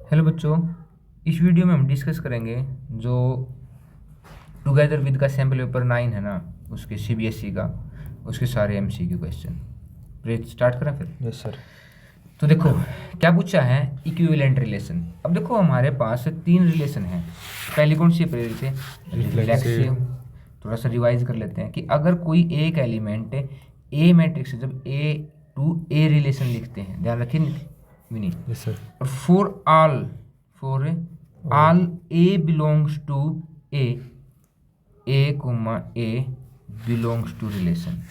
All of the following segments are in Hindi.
हेलो बच्चों, इस वीडियो में हम डिस्कस करेंगे जो टुगेदर विद का सैम्पल पेपर 9 है ना, उसके सीबीएसई का, उसके सारे एमसीक्यू क्वेश्चन। प्लीज स्टार्ट करें फिर। Yes sir. तो देखो क्या पूछा है, इक्विवेलेंट रिलेशन। अब देखो हमारे पास 3 रिलेशन हैं। पहली कौन सी प्रेरित है? रिफ्लेक्सिव। थोड़ा सा रिवाइज कर लेते हैं कि अगर कोई एक एलिमेंट ए मैट्रिक्स जब ए टू ए रिलेशन लिखते हैं, ध्यान रखिए विनीत। Yes sir. और for all A belongs to A comma A belongs to relation,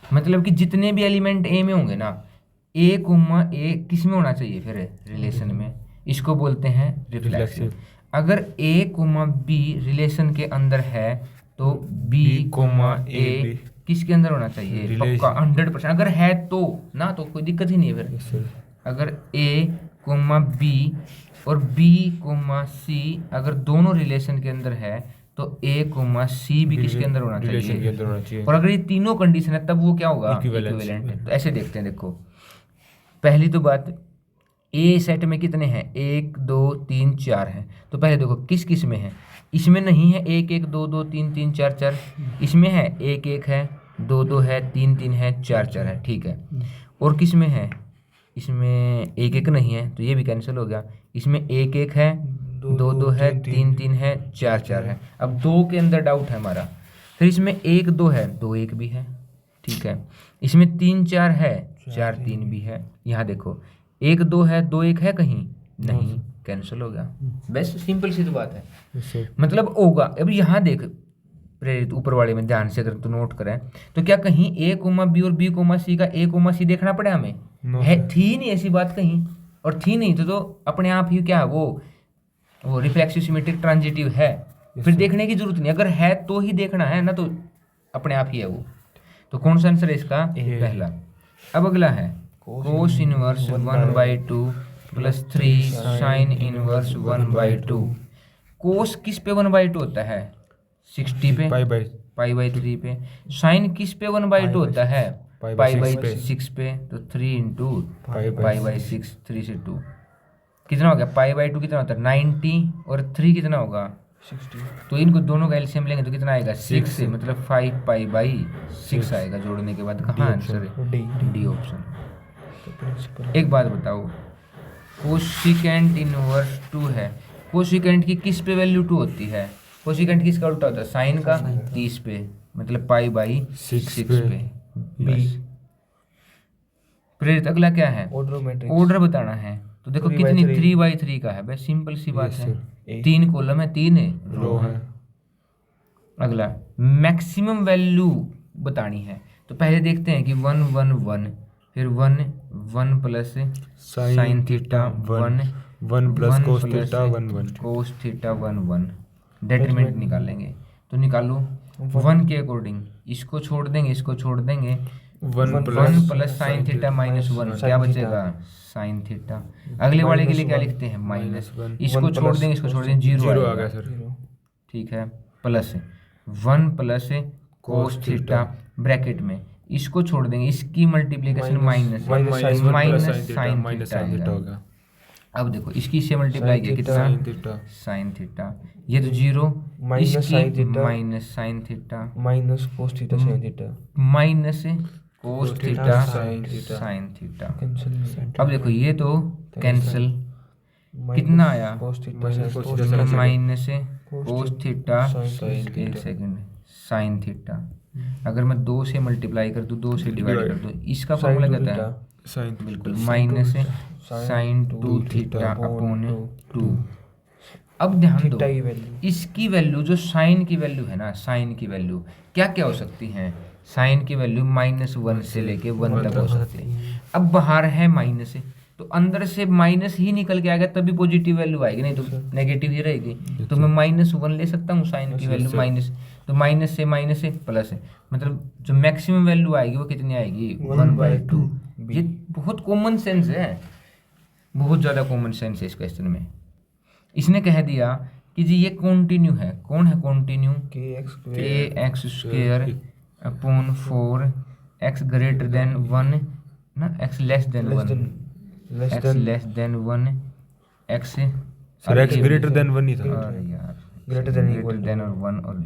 मतलब कि जितने भी एलिमेंट ए में होंगे ना, ए कोमा ए किस में होना चाहिए फिर? रिलेशन में। इसको बोलते हैं रिफ्लेक्सिव। अगर ए कोमा बी रिलेशन के अंदर है तो बी कोमा ए किसके अंदर होना चाहिए? पक्का 100%। अगर है तो ना, तो कोई दिक्कत ही नहीं है फिर। yes, अगर ए कोमा बी और बी कोमा सी अगर दोनों रिलेशन के अंदर है तो ए कोमा सी भी किसके अंदर होना चाहिए? और अगर ये तीनों कंडीशन है तब वो क्या होगा? इक्विवेलेंट है। तो ऐसे देखते हैं। देखो पहली तो बात, ए सेट में कितने हैं? 1 2 3 4 हैं। तो पहले देखो किस किस में है। इसमें नहीं है 1 1 2 2 3 3 4 4। इसमें है 1 1 है, 2 2 है, 3 3 है, 4 4 है। ठीक है। और किस में है? इसमें 1 1 नहीं है तो ये भी कैंसिल हो गया। इसमें 1 1 है, 2 2 है, 3 3 है, 4 4 है। अब 2 के अंदर डाउट है हमारा। फिर इसमें 1 2 है, 2 1 भी है। ठीक है। इसमें 3 4 है, 4 3 भी है। यहाँ देखो 1 2 है, 2 1 है कहीं नहीं, कैंसिल हो गया। बस सिंपल सी तो बात है। मतलब होगा। अब यहाँ देख प्रेरित ऊपर वाले में ध्यान से अगर तो नोट करें तो क्या कहीं ए कोमा बी और बी कोमा सी का ए कोमा सी देखना पड़े हमें? है थी नहीं ऐसी बात कहीं, और थी नहीं तो अपने आप ही क्या वो रिफ्लेक्सिव सिमेट्रिक ट्रांजिटिव है। फिर देखने की जरूरत नहीं, अगर है तो ही देखना है ना, तो अपने आप ही है वो। तो कौन सा आंसर है इसका? पहला। अब अगला है cos inverse 1/2 plus 3 sine inverse 1/2। कोस किस पे 1/2 होता है? 60 पे, पाई/3 पे। साइन किस पे 1/2 होता है? पाई/6 पे। तो 3 इंटू पाई/6, 3 से 2 कितना हो गया? पाई/2 कितना होता है? 90। और 3 कितना होगा? 60। तो इनको दोनों का एलसीएम लेंगे तो कितना आएगा? 6 से, मतलब 5 पाई/6 आएगा जोड़ने के बाद। कहाँ आंसर है? D option. एक बात बताओ, कोशिकेंट इनवर्स 2 है। कोशिकेंट की किस पे वैल्यू 2 होती है? कोशिकेंट किसका उल्टा होता है? साइन का 30 पे, मतलब पाई/6 पे। बस। प्रेरित अगला क्या है? ऑर्डर बताना है। तो देखो कितनी 3/3 का है। बस सिंपल सी बात है। 3 कॉलम है, 3 रो है। अगला मैक्सिमम वैल्यू बतानी है। तो पहले देखते हैं कि 1 1 1, फिर 1 1 plus sine theta 1 plus cos 1 1 1 determinant निकालेंगे। तो निकालो 1 के अकॉर्डिंग इसको छोड़ देंगे, इसको छोड़ देंगे। 1 प्लस साइन थीटा -1 क्या बचेगा? Sine theta. अगले वाले के लिए क्या लिखते हैं? माइनस। इसको छोड़ देंगे, इसको छोड़ देंगे, 0 आ गया सर। ठीक है। Plus 1 plus cos theta bracket में, इसको छोड़ देंगे, इसकी मल्टीप्लिकेशन माइनस साइन थीटा होगा। अब देखो इसकी से मल्टीप्लाई किया कितना? Sine theta. ये तो 0, इसकी minus sine theta minus cos theta sine theta minus cos theta sine theta. अब देखो ये तो कैंसिल, कितना आया? माइनस कोस थीटा, एक सेकंड, साइन थीटा। अगर मैं 2 से मल्टीप्लाई कर दूं, 2 से डिवाइड कर दूं, इसका फॉर्मूला क्या होता है? बिल्कुल माइनस साइन 2 थीटा अपॉन 2। अब ध्यान दो, इसकी वैल्यू जो साइन की वैल्यू है ना, साइन की वैल्यू क्या क्या हो सकती है? साइन की वैल्यू -1 से लेके 1 तक हो सकती है। अब बाहर है माइनस, तो अंदर से माइनस ही निकल के आएगा तभी पॉजिटिव वैल्यू आएगी, नहीं तो नेगेटिव ही रहेगी। तो मैं -1 ले सकता हूँ साइन की वैल्यू माइनस, तो माइनस से प्लस है, मतलब जो मैक्सिमम वैल्यू आएगी वो कितनी आएगी? 1/2। ये बहुत कॉमन सेंस है, बहुत ज़्यादा कॉमन सेंस है इस क्वेश्चन में। इसने कह दिया कि जी ये कॉन्टिन्यू है। कौन है continue? kx² upon 4 x greater than 1 ना, x less than 1, x less than 1 x से सर एक्स ग्रेटर देन 1 ही था। अरे यार Greater than equal greater to than और 1 और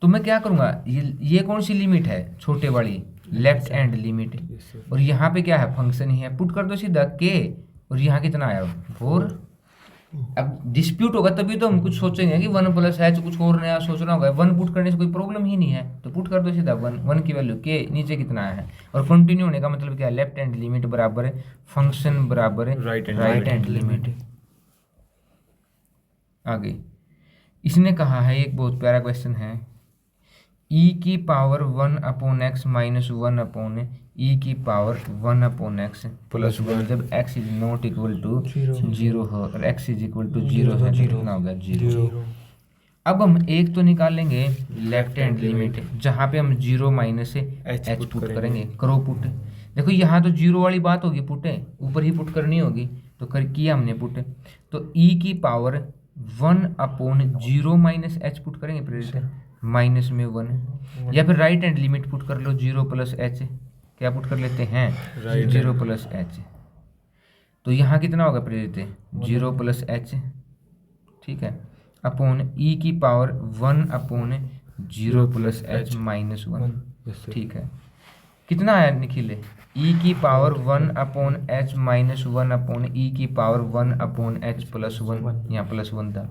तो मैं क्या करूँगा, ये कौन सी लिमिट है, छोटे वाली लेफ्ट हैंड लिमिट, और यहाँ पे क्या है, फंक्शन ही है, पुट कर दो सीधा के, और यहाँ कितना आया 4। अब डिस्प्यूट होगा तभी तो हम कुछ सोचेंगे कि 1 प्लस एच कुछ और नया सोचना होगा। 1 पुट करने से कोई प्रॉब्लम ही नहीं है, तो पुट कर दो सीधा 1 की वैल्यू के नीचे कितना आया है, और कंटिन्यू होने का मतलब क्या है, लेफ्ट हैंड लिमिट बराबर है फंक्शन बराबर है Right hand right hand limit. आगे इसने कहा है, एक बहुत प्यारा क्वेश्चन है, e की power 1 upon x minus 1 upon e की पावर 1 अपॉन एक्स प्लस 1 जब x is not equal to 0 हो और x इज इक्वल टू 0 है तो कितना होगा 0। अब हम एक तो निकाल लेंगे लेफ्ट हैंड लिमिट जहाँ पे हम 0 माइनस से h पुट करेंगे, करो पुट। देखो यहाँ तो 0 वाली बात होगी, पुट है ऊपर ही पुट करनी होगी, तो कर किया हमने पुट, तो e की power 1 upon 0 minus h put करेंगे प्रेरित माइनस में 1, या फिर राइट हैंड लिमिट पुट कर लो 0 प्लस एच, क्या पुट कर लेते हैं 0 प्लस एच, तो यहाँ कितना होगा प्रेरित 0 प्लस एच, ठीक है, अपॉन ई की power 1 upon 0 plus H minus 1, ठीक है, कितना आया निखिल, ई की power 1 upon H minus 1 upon E की पावर 1 अपॉन एच प्लस 1, यहाँ प्लस 1 था।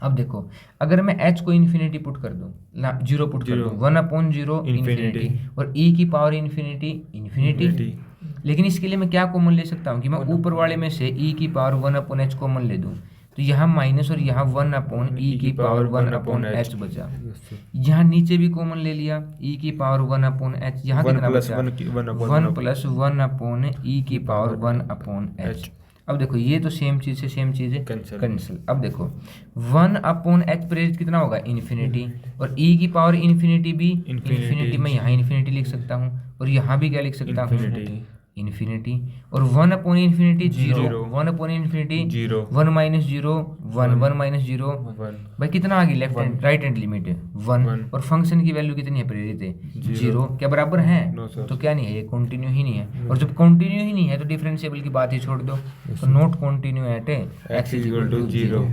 अब देखो अगर मैं h को इन्फिनिटी पुट कर दूँ, 0 पुट कर दूँ, 1 अपॉन 0 इन्फिनिटी, और e की पावर इन्फिनिटी, लेकिन इसके लिए मैं क्या कॉमन ले सकता हूँ कि मैं ऊपर वाले में से e की पावर 1 अपॉन h कॉमन ले दूँ, तो यहाँ माइनस और यहाँ 1 अपॉन e की पावर 1 अपॉन h बचा, यहाँ नीचे भी कॉमन ले लिया e की पावर 1 अपॉन h, यहाँ कितना बचा 1 प्लस 1 अपॉन e की पावर 1 अपॉन h। अब देखो ये तो सेम चीज से सेम चीज है, कैंसिल। अब देखो 1 अपॉन एच प्रेरित कितना होगा इन्फिनिटी, और e की पावर इन्फिनिटी भी इन्फिनिटी, मैं यहाँ इन्फिनिटी लिख सकता हूँ और यहाँ भी क्या लिख सकता हूँ इन्फिनिटी, और 1 upon infinity 0, 1 upon infinity 1 minus 0 1, 1 minus 0 भाई कितना आ गई left hand right hand limit 1, और फंक्शन की वैल्यू कितनी है प्रेरित है 0, क्या बराबर है, तो क्या नहीं है ये कंटिन्यू ही नहीं है, और जब कंटिन्यू ही नहीं है तो डिफरेंशिएबल की बात ही छोड़ दो, तो not continue at x is equal to 0।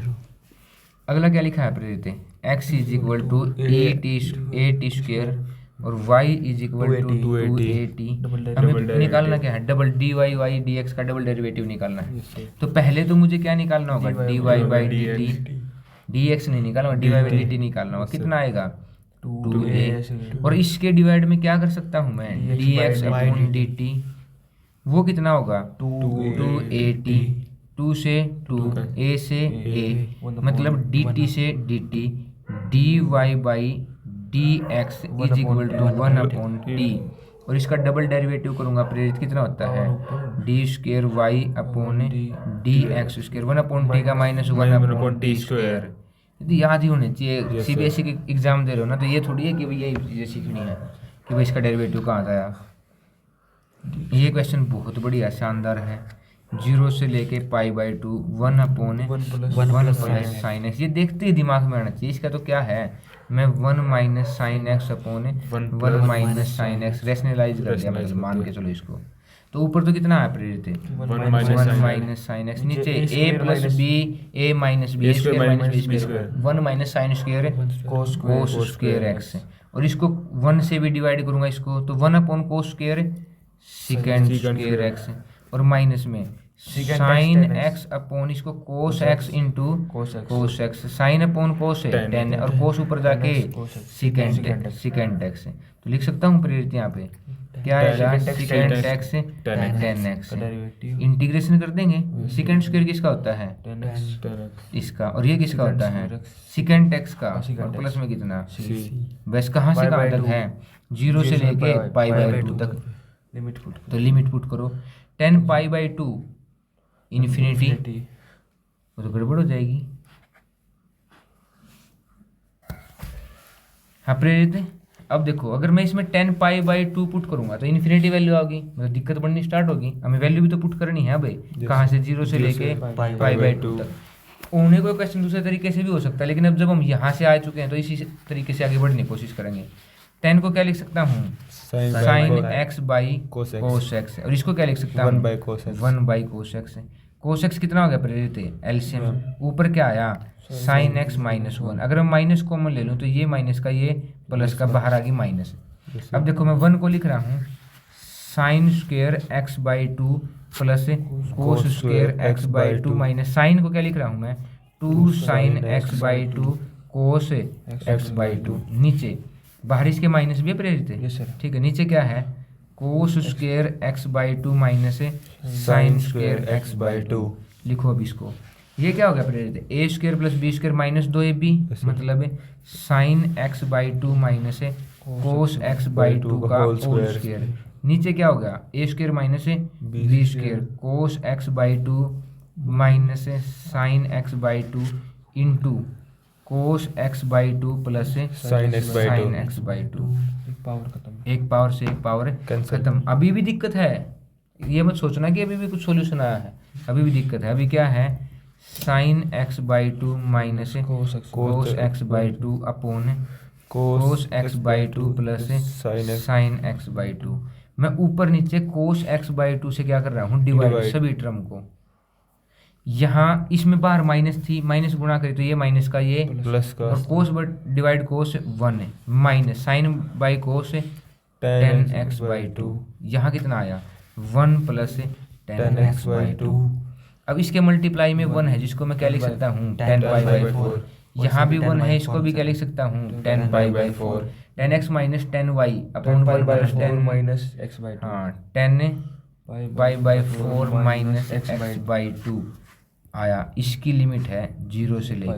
अगला क्या लिखा है प्रेरित x is equal to a t square और y is equal to 2at, हमें निकालना क्या है डबल dy y dx का डबल डेरिवेटिव निकालना है, तो पहले तो मुझे क्या निकालना होगा dy बाई dt, dx नहीं निकालना होगा dy बाई dt निकालना होगा, कितना आएगा 2a, और इसके डिवाइड में क्या कर सकता हूँ मैं dx अपॉन dt, वो कितना होगा 2at, 2 से 2 a से a, मतलब dt से dt, dy by dx is equal to 1 upon t, और इसका डबल डेरिवेटिव करूंगा प्रेरित कितना होता है d square y upon d x square, 1 upon t का माइनस 1 अपॉन टी स्क्वायर, तो याद ही होने चाहिए, सीबीएसई के एग्जाम दे रहे हो ना, तो ये थोड़ी है कि भाई ये चीज़ें सीखनी है कि भाई इसका डेरिवेटिव कहाँ आया। ये क्वेश्चन बहुत बढ़िया शानदार है, 0 से लेके π/2 1 अपॉन 1 प्लस साइन एक्स, ये देखते ही दिमाग में आना चाहिए, इसका तो क्या है मैं 1 minus sine x upon 1 minus sine x rationalize कर दिया, मतलब मान के चलो इसको, तो ऊपर तो कितना है प्रेरित 1 माइनस साइन एक्स, नीचे a plus b a minus b square minus b square, 1 minus sine square cos square x, और इसको 1 से भी डिवाइड करूंगा इसको, तो 1 upon cos square second square x, और माइनस में साइन एक्स अपॉन इसको cos x into cos x, sine upon कोस है 10 और कोस ऊपर जाके सेकेंड एक्स, तो लिख सकता हूँ प्रेरित यहाँ पे क्या आएगा सेकेंड एक्स 10x, इंटीग्रेशन कर देंगे, सेकेंड स्क्वायर किसका होता है इसका, और ये किसका होता है सेकेंड एक्स का, और प्लस में कितना बस कहाँ से कहाँ तक है 0 से लेके π/2 तक, तो लिमिट पुट करो 10 π/2 इन्फिनिटी, वो तो गड़बड़ हो जाएगी। हाँ प्रेरित, अब देखो अगर मैं इसमें 10 π/2 पुट करूंगा तो इन्फिनिटी वैल्यू आ गई, मतलब दिक्कत बढ़नी स्टार्ट होगी, हमें वैल्यू भी तो पुट करनी है भाई, कहाँ से 0 से लेके π/2 तक। होने कोई क्वेश्चन दूसरे तरीके से भी हो सकता है, लेकिन अब जब हम यहाँ से आ चुके हैं तो इसी तरीके से आगे बढ़ने की कोशिश करेंगे। 10 को क्या लिख सकता हूँ sine x by cos x, और इसको क्या लिख सकता हूँ 1 by cos x, cos x कितना हो गया प्रेरित एलसीएम, ऊपर क्या आया साइन एक्स माइनस वन। अगर मैं माइनस कॉमन ले लूँ तो ये माइनस का ये प्लस का बाहर आ गई माइनस। अब देखो मैं वन को लिख रहा हूँ sine square x by two plus cos square x by two minus sine को क्या लिख रहा हूँ मैं two sine x by two cos x by two. नीचे बाहर इसके माइनस भी है प्रेरित यस सर। ठीक है। नीचे क्या है cos square x by two minus sine square x by two. लिखो अब इसको, ये क्या हो गया प्रेरित A square plus B square minus दो ए बी, मतलब sine x by two minus cos x by two का होल स्क्वेयर। नीचे क्या हो गया A square minus B square cos x by two minus sine x by two into cos x by two plus sine x by to. एक पावर खत्म। एक पावर से एक पावर खत्म। अभी भी दिक्कत है, ये मत सोचना कि अभी भी कुछ सॉल्यूशन आया है, अभी भी दिक्कत है। अभी क्या है sine x by two minus cos x by two upon cos x by two plus sine x by to. मैं ऊपर नीचे कोस एक्स बाई टू से क्या कर रहा हूँ डिवाइड सभी टर्म को। यहाँ इसमें बाहर माइनस थी, माइनस गुणा करी तो ये माइनस का ये प्लस का और कोस डिवाइड कोस वन है minus sine by cos tan x by two. यहाँ कितना आया one plus tan x by two. अब इसके मल्टीप्लाई में वन है जिसको मैं क्या लिख सकता हूँ टेन पाई बाई फोर। यहाँ भी वन है, इसको भी क्या लिख सकता हूँ ten pi by four. Ten X minus ten Y upon one plus ten minus X by two. हाँ ten pi by four minus X by two आया। इसकी लिमिट है जीरो से लेकर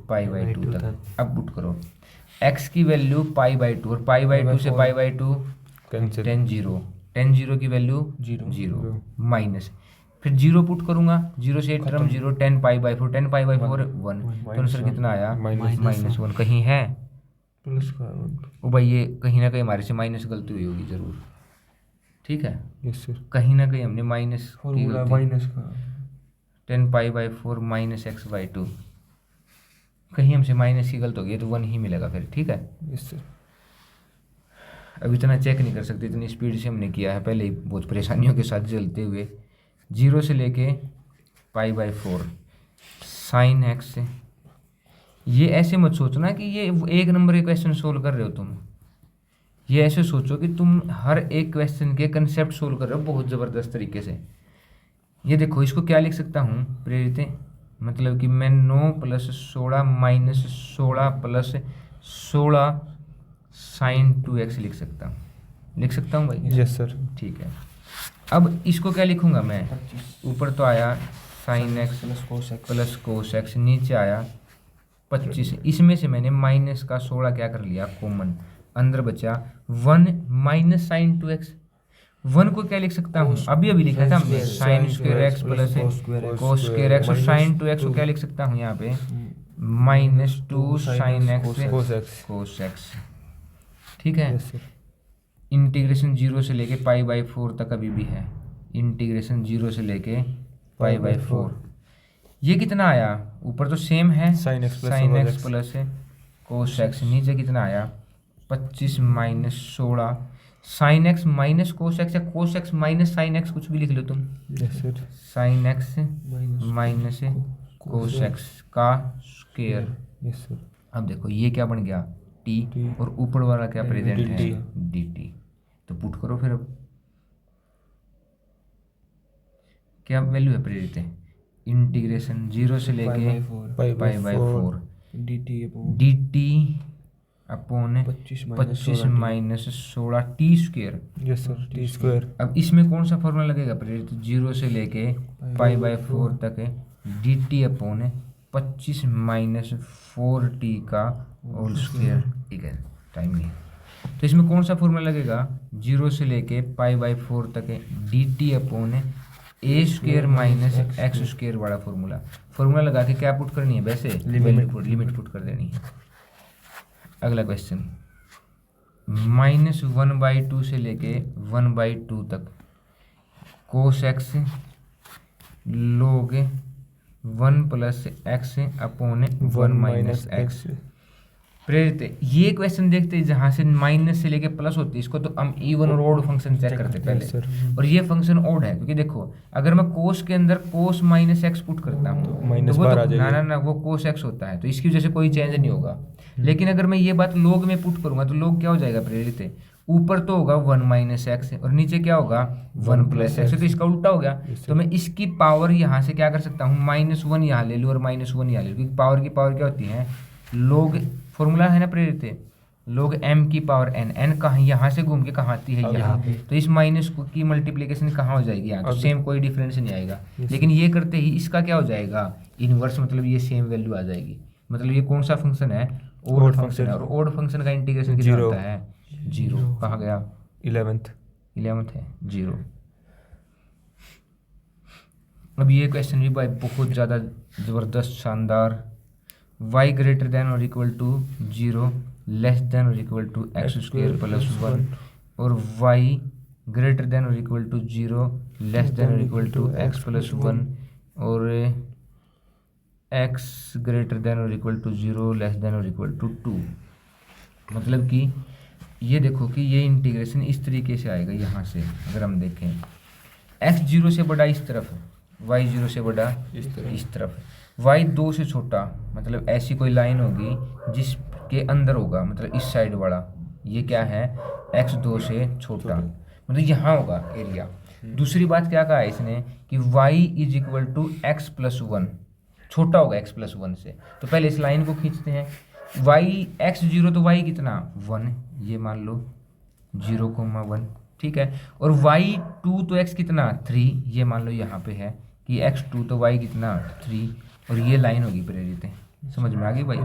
पाई बाई टू तक। अब पुट करो x की वैल्यू पाई बाई टू और पाई बाई टू से pi by two ten zero, ten zero की वैल्यू जीरो माइनस फिर जीरो पुट करूंगा, जीरो से term zero ten pi by four, ten pi by four one, तो आंसर कितना आया माइनस वन। कहीं है प्लस का ओ भाई ये कहीं ना कहीं हमारे से माइनस गलती हुई होगी जरूर, ठीक है। Yes sir. कहीं ना कहीं हमने माइनस की फॉर्मूला गलती माइनस का ten pi by four minus X by to, कहीं हमसे माइनस की गलत हो गई तो वन ही मिलेगा फिर, ठीक है। Yes sir. अब इतना चेक नहीं कर सकते, इतनी स्पीड से हमने किया है पहले ही बहुत परेशानियों के साथ चलते हुए। जीरो से लेके पाई बाई फोर साइन एक्स से, ये ऐसे मत सोचना कि ये एक नंबर के क्वेश्चन सोल्व कर रहे हो तुम, ये ऐसे सोचो कि तुम हर एक क्वेश्चन के कंसेप्ट सोल्व कर रहे हो बहुत ज़बरदस्त तरीके से। ये देखो इसको क्या लिख सकता हूँ प्रेरित, मतलब कि मैं 9 plus 16 minus 16 plus 16 sign 2x लिख सकता हूँ भाई। Yes sir. ठीक है। अब इसको क्या लिखूंगा मैं, ऊपर तो आया sign X plus cos X, नीचे आया 25। इसमें से मैंने माइनस का 16 क्या कर लिया कॉमन, अंदर बचा 1 माइनस साइन 2x। 1 को क्या लिख सकता हूँ, अभी लिखा था हमने साइन स्क्वायर एक्स प्लस कोस स्क्वायर एक्स, और साइन 2x को क्या लिख सकता हूँ यहाँ पे minus 2 sine x cos x, ठीक है। इंटीग्रेशन जीरो से लेके पाई बाई फोर तक अभी भी है, इंटीग्रेशन जीरो से लेके पाई बाई फोर। ये कितना आया, ऊपर तो सेम है sine X plus cos X, नीचे कितना आया 25 minus 16 sine X minus cos X, या cos X minus sine X, कुछ भी लिख लो तुम। Yes sir. Sine X minus cos X का स्क्वायर। Yes sir. अब देखो ये क्या बन गया टी, और ऊपर वाला क्या प्रेजेंट है डी टी। तो पुट करो फिर, अब क्या वैल्यू है प्रेरित, इंटीग्रेशन जीरो से लेके पाई by four D T upon 25 minus 16 T square. Yes sir. T square. अब इसमें कौन सा फॉर्मूला लगेगा प्रेरित, जीरो से लेके पाई बाई फोर तक D T upon 25 minus 4t का होल स्क्वायर, ठीक है। टाइम नहीं, तो इसमें कौन सा फॉर्मूला लगेगा, जीरो से लेके पाई बाई फोर तक डी टी अपॉन ए स्क्वायर माइनस एक्स स्क्वायर वाला फॉर्मूला लगा के क्या पुट करनी है, वैसे लिमिट पुट कर देनी है। अगला क्वेश्चन, -1/2 से लेके 1/2 तक कोस एक्स लोग 1 plus x upon 1 minus x. प्रेरित ये क्वेश्चन देखते हैं जहाँ से माइनस से लेके प्लस होती है, इसको तो हम इवन और ओड फंक्शन चेक करते पहले। और ये फंक्शन ओड है क्योंकि देखो अगर मैं कोस के अंदर कोस माइनस एक्स पुट करता हूँ तो माइनस वो बाहर आ तो जाएगा। ना वो कोस एक्स होता है, तो इसकी वजह से कोई चेंज नहीं होगा। लेकिन अगर मैं ये बात लोग में पुट करूंगा तो लोग क्या हो जाएगा प्रेरित है, ऊपर तो होगा 1 माइनस एक्स और नीचे क्या होगा 1 प्लस एक्स, तो इसका उल्टा हो गया। तो मैं इसकी पावर यहाँ से क्या कर सकता हूँ, -1 यहाँ ले लूँ और -1 यहाँ ले लूँ, क्योंकि पावर की पावर क्या होती है लोग, फॉर्मूला है ना प्रेरित है, लोग m की पावर n, n कहाँ यहाँ से घूम के कहाँ आती है यहाँ पे, तो इस माइनस की मल्टीप्लिकेशन कहाँ हो जाएगी यहाँ, तो सेम कोई डिफरेंस नहीं आएगा। लेकिन ये करते ही इसका क्या हो जाएगा इनवर्स, मतलब ये सेम वैल्यू आ जाएगी। मतलब ये कौन सा फंक्शन है, ओड फंक्शन है, और ओड फंक्शन का इंटीग्रेशन कितना होता है 0। कहाँ गया 11th है 0। अब ये क्वेश्चन भी भाई बहुत ज़्यादा ज़बरदस्त शानदार, y ग्रेटर देन और इक्वल टू 0 लेस देन और equal to x square plus 1, और y ग्रेटर देन और इक्वल टू 0 लेस देन और इक्वल टू एक्स प्लस 1, और x ग्रेटर देन और इक्वल टू 0 लेस देन और इक्वल टू 2। मतलब कि ये देखो कि ये इंटीग्रेशन इस तरीके से आएगा। यहाँ से अगर हम देखें x 0 से बड़ा इस तरफ है, y 0 से बड़ा इस तरफ है, y 2 से छोटा, मतलब ऐसी कोई लाइन होगी जिसके अंदर होगा, मतलब इस साइड वाला ये क्या है x 2 से छोटा, मतलब यहाँ होगा एरिया। दूसरी बात क्या कहा है इसने कि y is equal to x plus 1, छोटा होगा x प्लस 1 से। तो पहले इस लाइन को खींचते हैं, y x 0 तो y कितना 1, ये मान लो 0,1, ठीक है, और y 2 तो x कितना 3, ये मान लो यहाँ पे है कि x 2 तो y कितना 3, और ये लाइन होगी प्रेरित है। समझ में आ गई भाई।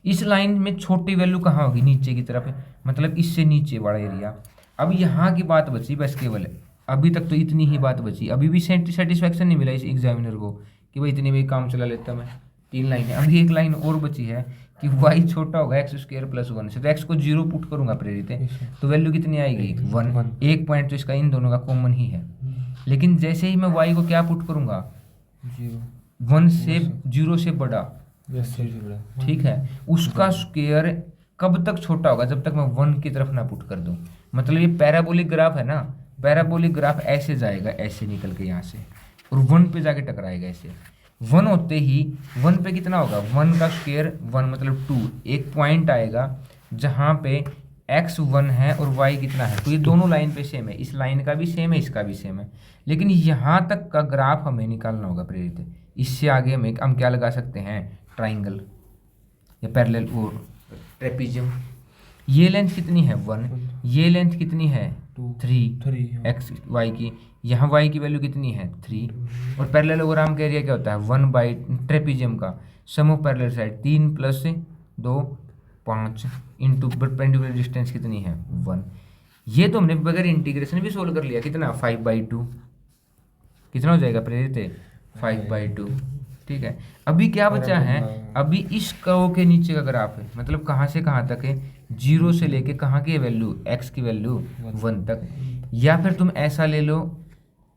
इस लाइन में छोटी वैल्यू कहाँ होगी, नीचे की तरफ है, मतलब इससे नीचे वाला एरिया। अब यहाँ की बात बची बस केवल, अभी तक तो इतनी ही बात बची, अभी भी सेटिस्फैक्शन नहीं मिला इस एग्जामिनर को कि भाई इतनी भी काम चला लेता मैं, 3 लाइनें। अभी एक लाइन और बची है कि y छोटा होगा एक्स स्क्वायर प्लस 1 से, तो x को 0 पुट करूंगा प्रेरित है, तो वैल्यू कितनी आएगी 1। एक पॉइंट तो इसका इन दोनों का कॉमन ही है। लेकिन जैसे ही मैं y को क्या पुट करूंगा 1 से 0 से बड़ा, ठीक है, उसका स्क्वायर कब तक छोटा होगा, जब तक मैं 1 की तरफ ना पुट कर दूं। मतलब ये पैराबोलिक ग्राफ है ना, पैराबोलिक ग्राफ ऐसे जाएगा, ऐसे निकल के यहाँ से और 1 पे जाके टकराएगा ऐसे। 1 होते ही 1 पे कितना होगा, 1 का स्क्वायर 1 मतलब 2, एक पॉइंट आएगा जहाँ पे x 1 है और y कितना है, तो ये दोनों लाइन पे सेम है, इस लाइन का भी सेम है, इसका भी सेम है। लेकिन यहाँ तक का ग्राफ हमें निकालना होगा प्रेरित। इससे आगे हम क्या लगा सकते हैं, ट्राइंगल या पैरेलल और ट्रेपीजियम। ये लेंथ कितनी है 1, ये लेंथ कितनी है 3 एक्स वाई की, यहाँ y की वैल्यू कितनी है 3, और पैरेललोग्राम का एरिया क्या होता है 1 बाई ट्रेपीजियम का sum of parallel side 3 plus 2 5 into perpendicular distance कितनी है 1। ये तो हमने बगैर इंटीग्रेशन भी सोल्व कर लिया, कितना 5/2, कितना हो जाएगा प्रेरित 5/2, ठीक है। अभी क्या बचा है, अभी इस कर्व के नीचे का ग्राफ है, मतलब कहाँ से कहाँ तक है, 0 से लेके कहाँ की वैल्यू x की वैल्यू 1 तक, या फिर तुम ऐसा ले लो,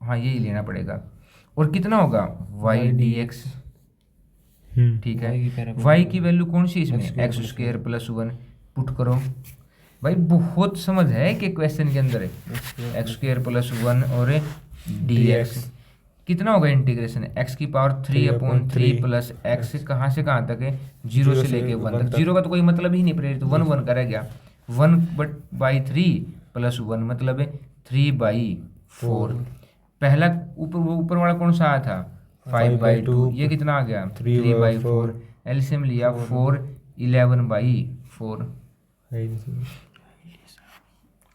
हाँ यही लेना पड़ेगा, और कितना होगा y dx, ठीक है। y की वैल्यू कौन सी इसमें एक्स स्क्वायर प्लस 1 पुट करो भाई, बहुत समझ है कि क्वेश्चन के अंदर है एक्स स्क्वायर प्लस 1 और dx कितना होगा इंटीग्रेशन x की पावर 3/3 प्लस x कहाँ से कहाँ तक है 0 से लेके 1 तक। 0 का तो कोई मतलब ही नहीं प्रेरित, 1 का रह गया, 1/3 प्लस 1 मतलब है 3/4। पहला ऊपर वाला कौन सा आया था 5/2, ये कितना आ गया 3/4, एलसीएम लिया 4 11/4।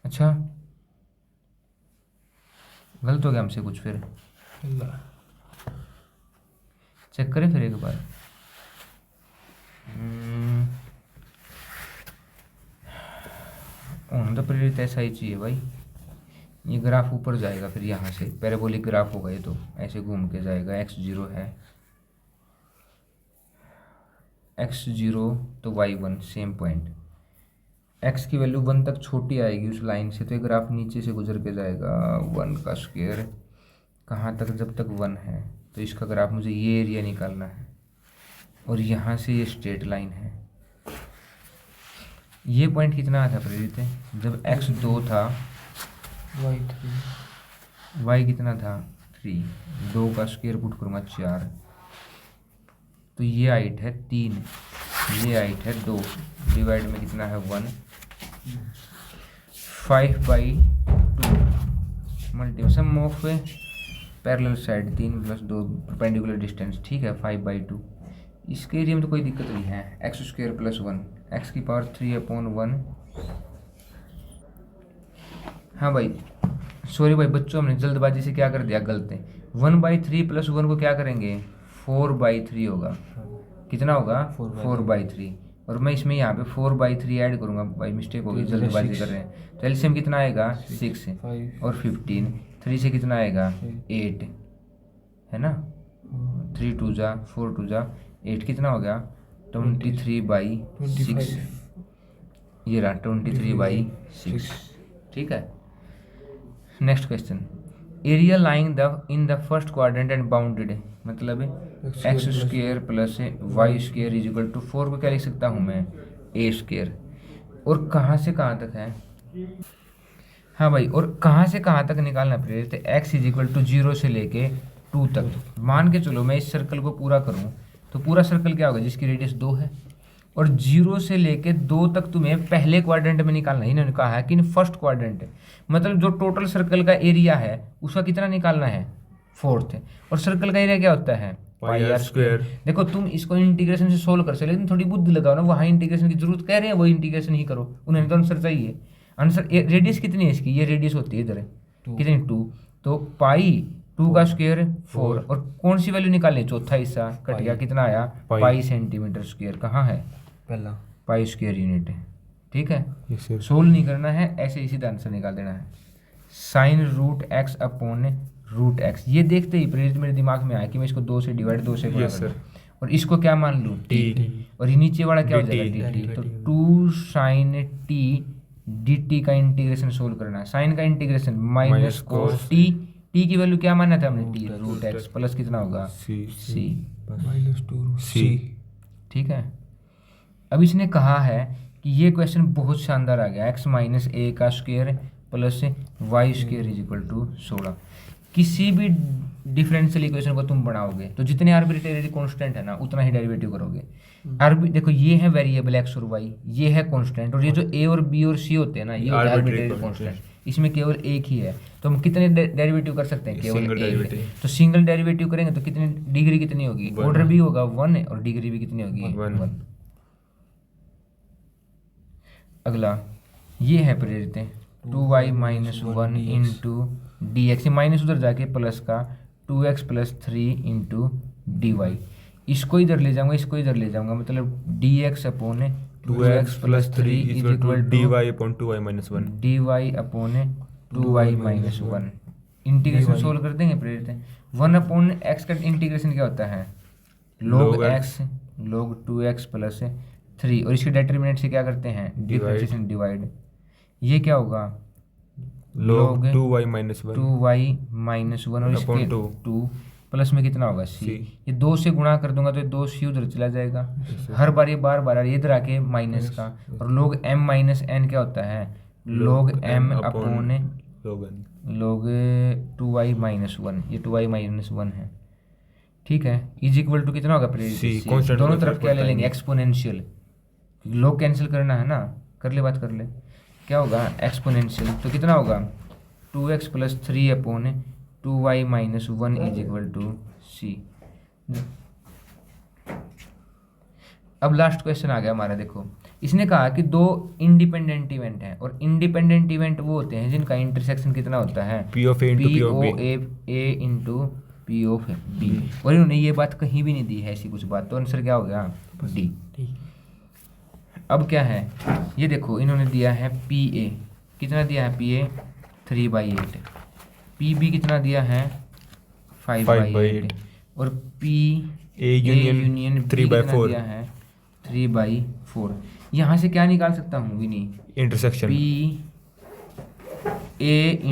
अच्छा गलत हो गया हमसे कुछ, फिर चेक करें फिर एक बार। तो प्रेरित ऐसा ही चाहिए भाई, ये ग्राफ ऊपर जाएगा, फिर यहाँ से पैराबोलिक ग्राफ होगा, ये तो ऐसे घूम के जाएगा, x 0 है, x 0 तो y 1 सेम पॉइंट, x की वैल्यू 1 तक छोटी आएगी उस लाइन से, तो ये ग्राफ नीचे से गुजर के जाएगा 1 का स्क्वायर कहाँ तक, जब तक 1 है, तो इसका ग्राफ मुझे ये एरिया निकालना है, और यहाँ से ये स्ट्रेट लाइन है, ये पॉइंट कितना आया था प्रेरित जब x 2 था, y3 y कितना था 3, 2 का स्क्वायर पुट करूँगा 4, तो ये हाइट है 3, ये हाइट है 2, डिवाइड में कितना है 1, 5/2 multiple sum of parallel side 3 + 2 perpendicular distance, ठीक है 5/2। इसके एरिया में तो कोई दिक्कत नहीं है, x² + 1 x की पावर 3/1। हाँ भाई सॉरी भाई बच्चों, हमने जल्दबाजी से क्या कर दिया गलत है, 1/3 + 1 को क्या करेंगे 4/3 होगा, कितना होगा 4/3, और मैं इसमें यहाँ पे 4/3 ऐड करूँगा भाई, मिस्टेक होगी जल्दबाजी कर रहे हैं, तो एलसीएम कितना आएगा 6 और 15, 3 से कितना आएगा 8 है ना, 3 2 जा 4 2 जा 8, कितना हो गया 23/6, ये रहा 23/6, ठीक है। Next question, area lying in the first quadrant and bounded, मतलब x² + y² = 4 को क्या लिख सकता हूँ मैं a², और कहाँ से कहाँ तक है, हाँ भाई, और कहाँ से कहाँ तक निकालना प्रेरित, x = 0 से लेके 2 तक। मान के चलो मैं इस सर्कल को पूरा करूँ तो पूरा सर्कल क्या होगा जिसकी रेडियस 2 है, और 0 से लेके 2 तक तुम्हें पहले क्वाड्रेंट में निकालना है, इन्होंने कहा है कि फर्स्ट क्वाड्रेंट है, मतलब जो टोटल सर्कल का एरिया है उसका कितना निकालना है 4th, और सर्कल का एरिया क्या होता है πr²। देखो तुम इसको इंटीग्रेशन से सोल्व कर सकते, लेकिन थोड़ी बुद्धि लगाओ ना, वहाँ इंटीग्रेशन की जरूरत कह रहे हैं वो इंटीग्रेशन ही करो, उन्हें तो आंसर चाहिए। आंसर रेडियस कितनी है इसकी, ये रेडियस होती है इधर कितनी 2, तो π2 का स्क्वायर 4, और कौन सी वैल्यू निकालनी, चौथा हिस्सा कट गया, कितना आया π cm², कहाँ है पहला π² यूनिट है, ठीक है। Yes, sir. सोल्व नहीं करना है, ऐसे ही सीधा आंसर निकाल देना है, sin√x/√x। ये देखते ही प्रेरित मेरे दिमाग में आया कि मैं इसको 2 से डिवाइड 2 से गुणा Yes, करूं, sir. और इसको क्या मान लूँ t, और ये नीचे वाला क्या हो जाएगा dt, तो 2 sin t dt का इंटीग्रेशन सोल्व करना है, साइन का integration minus cos t, t की वैल्यू क्या माना था हमने t √x प्लस कितना होगा c -2c, ठीक है। अब इसने कहा है कि ये क्वेश्चन बहुत शानदार आ गया, x - a² + y² = 16। किसी भी डिफरेंशियल इक्वेशन को तुम बनाओगे तो जितने आर्बिट्रेरी कांस्टेंट है ना उतना ही डेरिवेटिव करोगे। देखो ये है वेरिएबल x और y, ये है कांस्टेंट, और ये जो a और b और c होते हैं ना ये होते हैं आर्बिट्रेरी कांस्टेंट, इसमें केवल एक ही है, तो हम कितने डेरिवेटिव कर सकते हैं, केवल एक। तो सिंगल डेरिवेटिव करेंगे तो कितनी डिग्री कितनी होगी, ऑर्डर भी होगा 1 और डिग्री भी कितनी होगी 1। अगला ये है प्रेरित 2y - 1 × dx, माइनस उधर जाके प्लस का 2x + 3 × dy, इसको इधर ले जाऊंगा, इसको इधर ले जाऊंगा, मतलब dx upon 2x + 3 = dy/2y - 1, dy upon 2y - 1। Integration solve कर देंगे प्रेरित, 1/x का इंटीग्रेशन क्या होता है log x log 2x + 3, और इसके डिटरमिनेंट से क्या करते हैं डिफरेंशिएशन डिवाइड, ये क्या होगा log 2y - 1 और इसके 2 प्लस में कितना होगा c, ये 2 से गुणा कर दूंगा तो ये 2 c उधर चला जाएगा, हर बार ये बार इधर आके माइनस का, और log m - n क्या होता है log m upon log 2y - 1, ये 2y - 1 है, ठीक है, = कितना होगा प्रेरित, दोनों तरफ क्या ले लेंगे एक्सपोनेंशियल, log कैंसिल करना है ना, कर ले बात कर ले, क्या होगा एक्सपोनेंशियल, तो कितना होगा 2x + 3 अपॉन 2y - 1 = c। अब लास्ट क्वेश्चन आ गया हमारा, देखो इसने कहा कि 2 इंडिपेंडेंट इवेंट हैं, और इंडिपेंडेंट इवेंट वो होते हैं जिनका इंटरसेक्शन कितना होता है P of A into P of B, × P of B, और इन्होंने ये बात कहीं भी नहीं दी है ऐसी कुछ बात, तो आंसर क्या हो गया डी। अब क्या है ये देखो, इन्होंने दिया है PA, कितना दिया है PA 3/8, PB कितना दिया है 5/8, और PA यूनियन B कितना दिया है 3/4। यहाँ से क्या निकाल सकता हूँ विनी, इंटरसेक्शन PA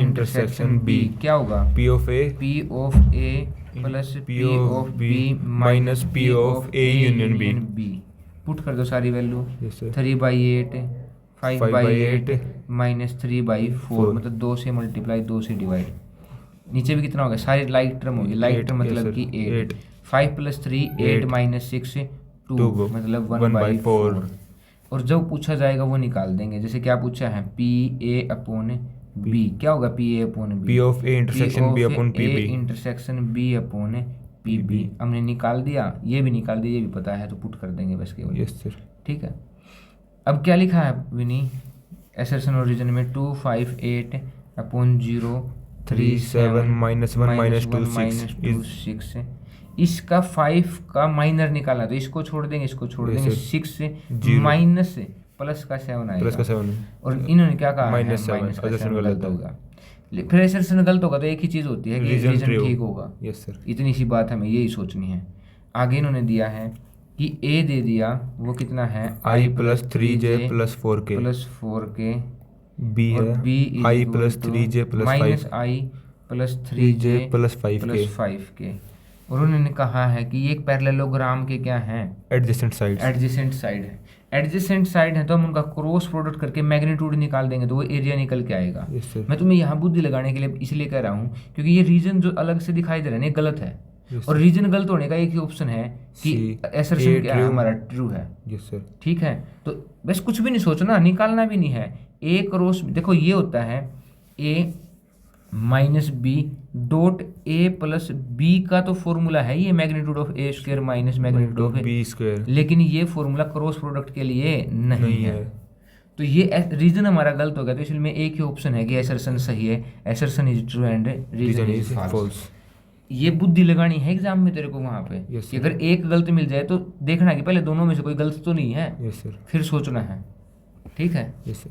इंटरसेक्शन B क्या होगा P of A P of A + P of B - P of A union B, put कर दो सारी वैल्यू, Yes, sir. 3/8 5/8 माइनस 3/4 मतलब 2 से मल्टीप्लाई 2 से डिवाइड। नीचे भी कितना होगा, सारी लाइक टर्म होगी, लाइक टर्म मतलब कि 8। 5 + 3 8 - 6 2 मतलब 1/4। और जो पूछा जाएगा वो निकाल देंगे। जैसे क्या पूछा है, PA/B, क्या होगा PA/B? P of A intersection B upon PB। Intersection B/PB हमने निकाल दिया, ये भी निकाल दिया, ये भी पता है तो पुट कर देंगे बस केवल। Yes sir. ठीक है, अब क्या लिखा है विनी एसर्शन ओरिजिन में 258/0 37 - 1 - 2 6। इसका 5 का माइनर निकालना, तो इसको छोड़ देंगे, इसको छोड़ देंगे, 6 से माइनस प्लस का 7 आएगा, प्लस का 7 और इन्होंने क्या कहा, माइनस माइनस का 7 7 गलत होगा। फिर एसर्शन गलत होगा तो एक ही चीज़ होती है कि रीजन ठीक होगा। Yes sir. इतनी सी बात हमें यही सोचनी है। आगे इन्होंने दिया है कि ए दे दिया, वो कितना है I + 3j + 4k plus 4k, B और है B I + 3j + minus 5 I + 3j + 5k + 5k। और उन्होंने कहा है कि ये एक पैरेललोग्राम के क्या हैं, एडजेसेंट साइड्स। एडजेसेंट साइड है। एडजेसेंट साइड है तो हम उनका क्रॉस प्रोडक्ट करके मैग्नीट्यूड निकाल देंगे तो वो एरिया निकल के आएगा। Yes sir. मैं तुम्हें यहाँ बुद्धि लगाने के लिए इसलिए कह रहा हूँ क्योंकि ये रीजन जो अलग से दिखाई दे रहा है ना, ये गलत है। Yes, और रीजन गलत होने का एक ही ऑप्शन है कि एसर्शन क्या है, हमारा ट्रू है। Yes sir. ठीक है, तो बस कुछ भी नहीं सोचना, निकालना भी नहीं है। ए क्रॉस, देखो ये होता है A - B dot A + B का तो फॉर्मूला है ये magnitude of A² minus magnitude of B², लेकिन ये फॉर्मूला क्रॉस प्रोडक्ट के लिए नहीं है। तो ये रीजन हमारा गलत हो गया, तो इसलिए में एक ही ऑप्शन है कि एसर्शन सही है, assertion is true and reason is false. ये बुद्धि लगानी है एग्जाम में तेरे को वहाँ पे। Yes, कि अगर एक गलत मिल जाए तो देखना कि पहले दोनों में से कोई गलत तो नहीं है, यस सर। फिर सोचना है। ठीक है। Yes sir.